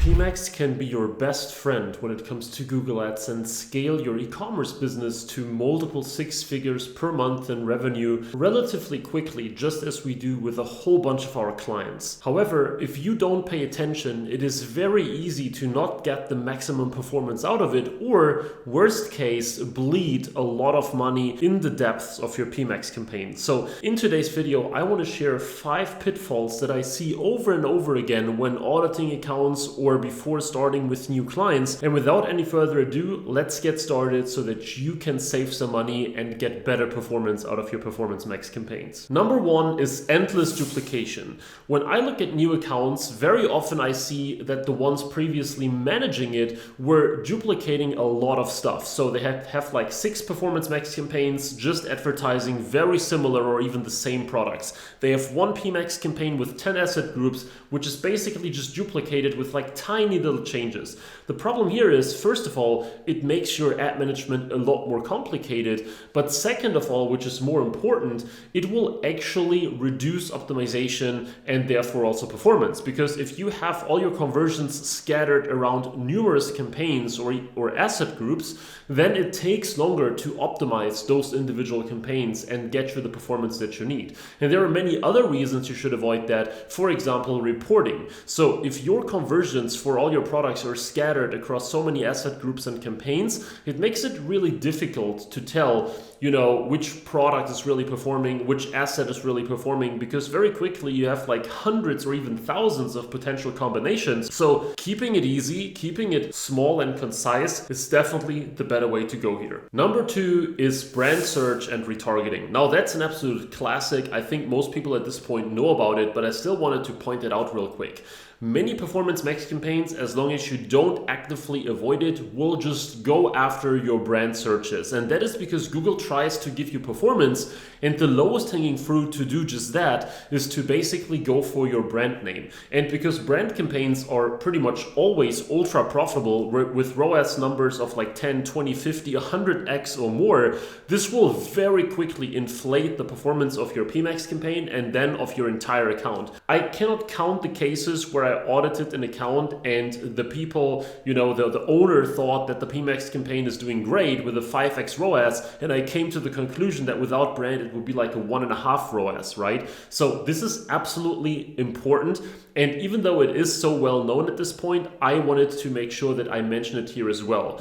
PMAX can be your best friend when it comes to Google Ads and scale your e-commerce business to multiple six figures per month in revenue relatively quickly, just as we do with a whole bunch of our clients. However, if you don't pay attention, it is very easy to not get the maximum performance out of it, or worst case, bleed a lot of money in the depths of your PMAX campaign. So in today's video, I want to share 5 pitfalls that I see over and over again when auditing accounts or before starting with new clients. And without any further ado, let's get started so that you can save some money and get better performance out of your Performance Max campaigns. Number 1 is endless duplication. When I look at new accounts, very often I see that the ones previously managing it were duplicating a lot of stuff. So they have like 6 Performance Max campaigns just advertising very similar or even the same products. They have one PMAX campaign with 10 asset groups, which is basically just duplicated with like tiny little changes. The problem here is, first of all, it makes your ad management a lot more complicated. But second of all, which is more important, it will actually reduce optimization and therefore also performance. Because if you have all your conversions scattered around numerous campaigns or asset groups, then it takes longer to optimize those individual campaigns and get you the performance that you need. And there are many other reasons you should avoid that. For example, reporting. So if your conversions for all your products are scattered across so many asset groups and campaigns, it makes it really difficult to tell, which product is really performing, which asset is really performing, because very quickly you have like hundreds or even thousands of potential combinations. So keeping it easy, keeping it small and concise is definitely the better way to go here. Number 2 is brand search and retargeting. Now that's an absolute classic. I think most people at this point know about it, but I still wanted to point it out real quick. Many Performance Max campaigns, as long as you don't actively avoid it, will just go after your brand searches. And that is because Google tries to give you performance, and the lowest hanging fruit to do just that is to basically go for your brand name. And because brand campaigns are pretty much always ultra profitable with ROAS numbers of like 10, 20, 50, 100x or more, this will very quickly inflate the performance of your PMAX campaign and then of your entire account. I cannot count the cases where I audited an account and the people, the owner thought that the PMAX campaign is doing great with a 5x ROAS, and I came to the conclusion that without brand it would be like a 1.5 ROAS, right? So this is absolutely important. And even though it is so well known at this point, I wanted to make sure that I mention it here as well.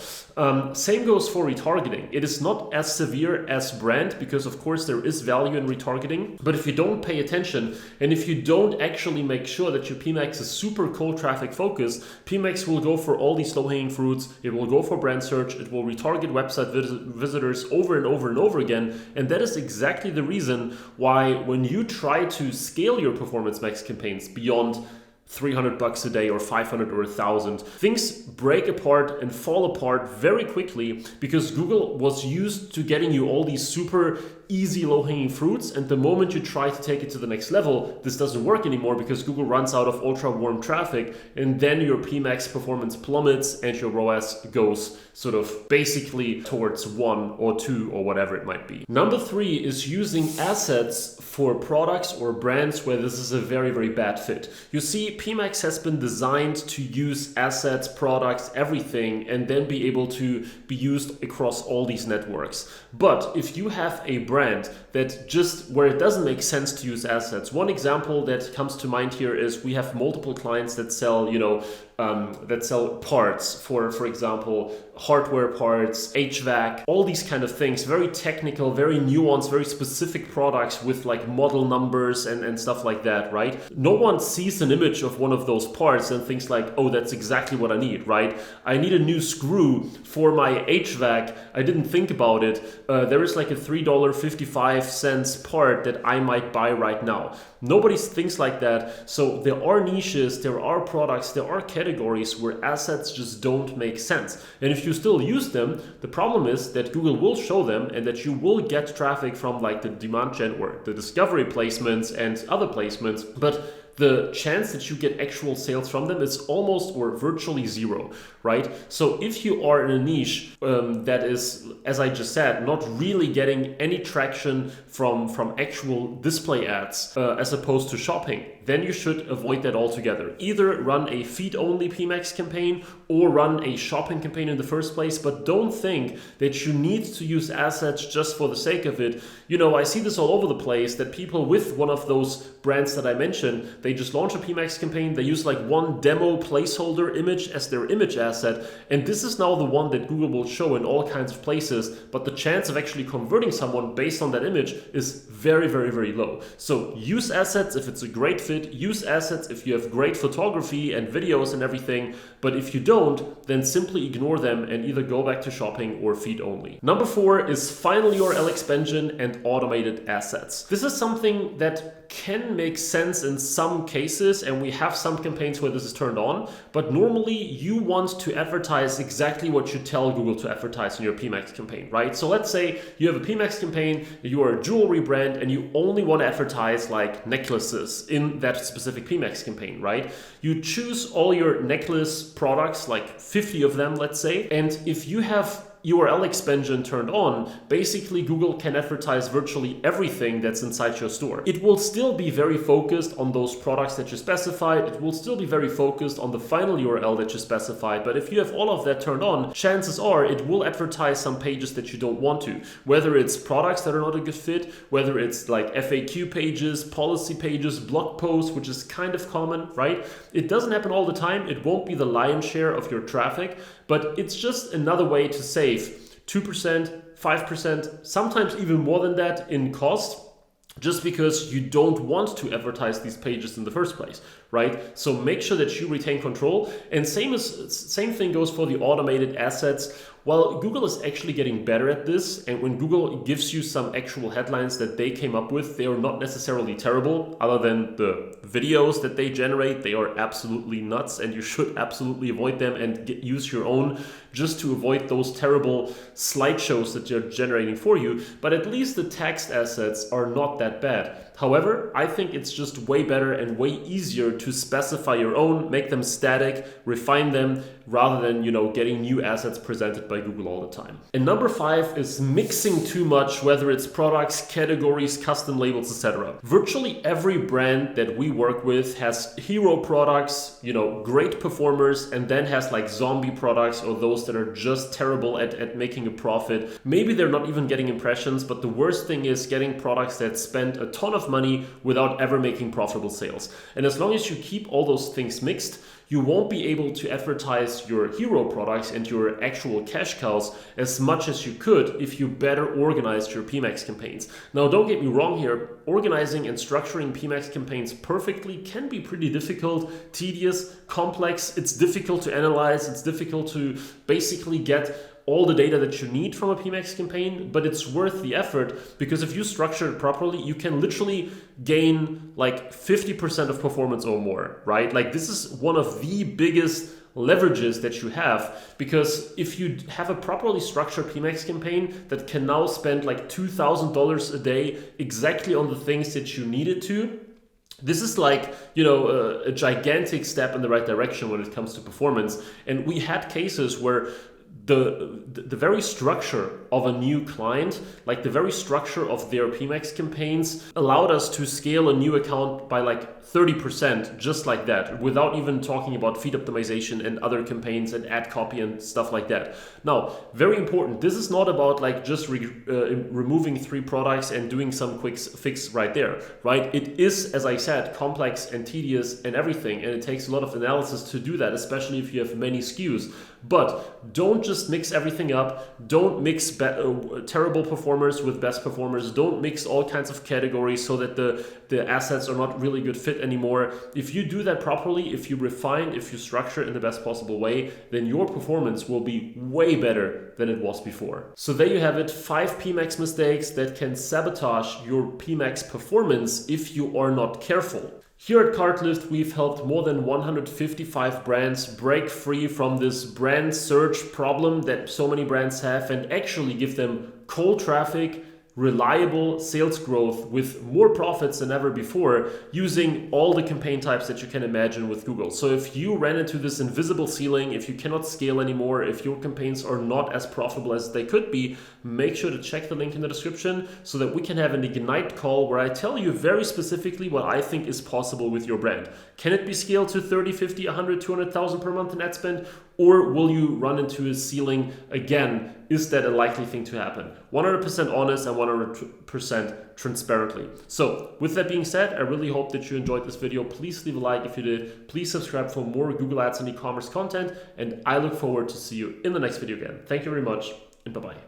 Same goes for retargeting. It is not as severe as brand because of course there is value in retargeting, but if you don't pay attention and if you don't actually make sure that your PMAX is super cold traffic focused, PMAX will go for all these low-hanging fruits. It will go for brand search. It will retarget website visitors over and over and over again. And that is exactly the reason why when you try to scale your Performance Max campaigns beyond $300 a day or 500 or 1,000, things break apart and fall apart very quickly because Google was used to getting you all these super easy low-hanging fruits, and the moment you try to take it to the next level, this doesn't work anymore because Google runs out of ultra warm traffic, and then your PMAX performance plummets and your ROAS goes sort of basically towards 1 or 2 or whatever it might be. Number 3 is using assets for products or brands where this is a very, very bad fit. You see, PMAX has been designed to use assets, products, everything, and then be able to be used across all these networks. But if you have a brand that just where it doesn't make sense to use assets, one example that comes to mind here is we have multiple clients that sell, parts for example, hardware parts, HVAC, all these kind of things, very technical, very nuanced, very specific products with like model numbers and stuff like that, right? No one sees an image of one of those parts and thinks like, oh, that's exactly what I need, right? I need a new screw for my HVAC. I didn't think about it. There is like a $3.55 part that I might buy right now. Nobody thinks like that. So there are niches, there are products, there are categories where assets just don't make sense. And if you still use them, the problem is that Google will show them and that you will get traffic from like the demand gen or the discovery placements and other placements, but the chance that you get actual sales from them is almost or virtually zero, right? So if you are in a niche that is, as I just said, not really getting any traction from actual display ads as opposed to shopping, then you should avoid that altogether. Either run a feed-only PMAX campaign or run a shopping campaign in the first place, but don't think that you need to use assets just for the sake of it. You know, I see this all over the place, that people with one of those brands that I mentioned, they just launch a PMAX campaign, they use like one demo placeholder image as their image asset, and this is now the one that Google will show in all kinds of places, but the chance of actually converting someone based on that image is very, very, very low. So use assets if it's a great fit, use assets if you have great photography and videos and everything, but if you don't, then simply ignore them and either go back to shopping or feed only. Number 4 is final URL expansion and automated assets. This is something that can make sense in some cases, and we have some campaigns where this is turned on, but normally you want to advertise exactly what you tell Google to advertise in your PMAX campaign, right? So let's say you have a PMAX campaign, you are a jewelry brand, and you only want to advertise like necklaces in that specific PMAX campaign, right? You choose all your necklace products, like 50 of them, let's say, and if you have URL expansion turned on, basically Google can advertise virtually everything that's inside your store. It will still be very focused on those products that you specified. It will still be very focused on the final URL that you specified. But if you have all of that turned on, chances are it will advertise some pages that you don't want to. Whether it's products that are not a good fit, whether it's like FAQ pages, policy pages, blog posts, which is kind of common, right? It doesn't happen all the time. It won't be the lion's share of your traffic, but it's just another way to save 2%, 5%, sometimes even more than that in cost, just because you don't want to advertise these pages in the first place, right? So make sure that you retain control. And same thing goes for the automated assets. Well, Google is actually getting better at this, and when Google gives you some actual headlines that they came up with, they are not necessarily terrible. Other than the videos that they generate, they are absolutely nuts, and you should absolutely avoid them and use your own just to avoid those terrible slideshows that they're generating for you. But at least the text assets are not that bad. However, I think it's just way better and way easier to specify your own, make them static, refine them, rather than, you know, getting new assets presented by Google all the time. And number 5 is mixing too much, whether it's products, categories, custom labels, etc. Virtually every brand that we work with has hero products, you know, great performers, and then has like zombie products or those that are just terrible at making a profit. Maybe they're not even getting impressions, but the worst thing is getting products that spend a ton of money without ever making profitable sales. And as long as you keep all those things mixed, you won't be able to advertise your hero products and your actual cash cows as much as you could if you better organized your PMAX campaigns. Now, don't get me wrong here, organizing and structuring PMAX campaigns perfectly can be pretty difficult, tedious, complex. It's difficult to analyze. It's difficult to basically get all the data that you need from a PMAX campaign, but it's worth the effort, because if you structure it properly, you can literally gain like 50% of performance or more, right? Like this is one of the biggest leverages that you have, because if you have a properly structured PMAX campaign that can now spend like $2,000 a day exactly on the things that you need it to, this is like, you know, a gigantic step in the right direction when it comes to performance. And we had cases where the very structure of a new client, like the very structure of their PMAX campaigns, allowed us to scale a new account by like 30% just like that, without even talking about feed optimization and other campaigns and ad copy and stuff like that. Now, very important, this is not about like just removing 3 products and doing some quick fix right there, right? It is, as I said, complex and tedious and everything, and it takes a lot of analysis to do that, especially if you have many SKUs. But don't just mix everything up. Don't mix terrible performers with best performers. Don't mix all kinds of categories so that the assets are not really good fit anymore. If you do that properly, if you refine, if you structure it in the best possible way, then your performance will be way better than it was before. So there you have it, 5 PMAX mistakes that can sabotage your PMAX performance if you are not careful. Here at Cartlift, we've helped more than 155 brands break free from this brand search problem that so many brands have and actually give them cold traffic, reliable sales growth with more profits than ever before using all the campaign types that you can imagine with Google. So if you ran into this invisible ceiling, if you cannot scale anymore, if your campaigns are not as profitable as they could be, make sure to check the link in the description so that we can have an Ignite call where I tell you very specifically what I think is possible with your brand. Can it be scaled to 30, 50, 100, 200,000 per month in ad spend? Or will you run into a ceiling again? Is that a likely thing to happen? 100% honest and 100% transparently. So with that being said, I really hope that you enjoyed this video. Please leave a like if you did. Please subscribe for more Google Ads and e-commerce content. And I look forward to see you in the next video again. Thank you very much and bye-bye.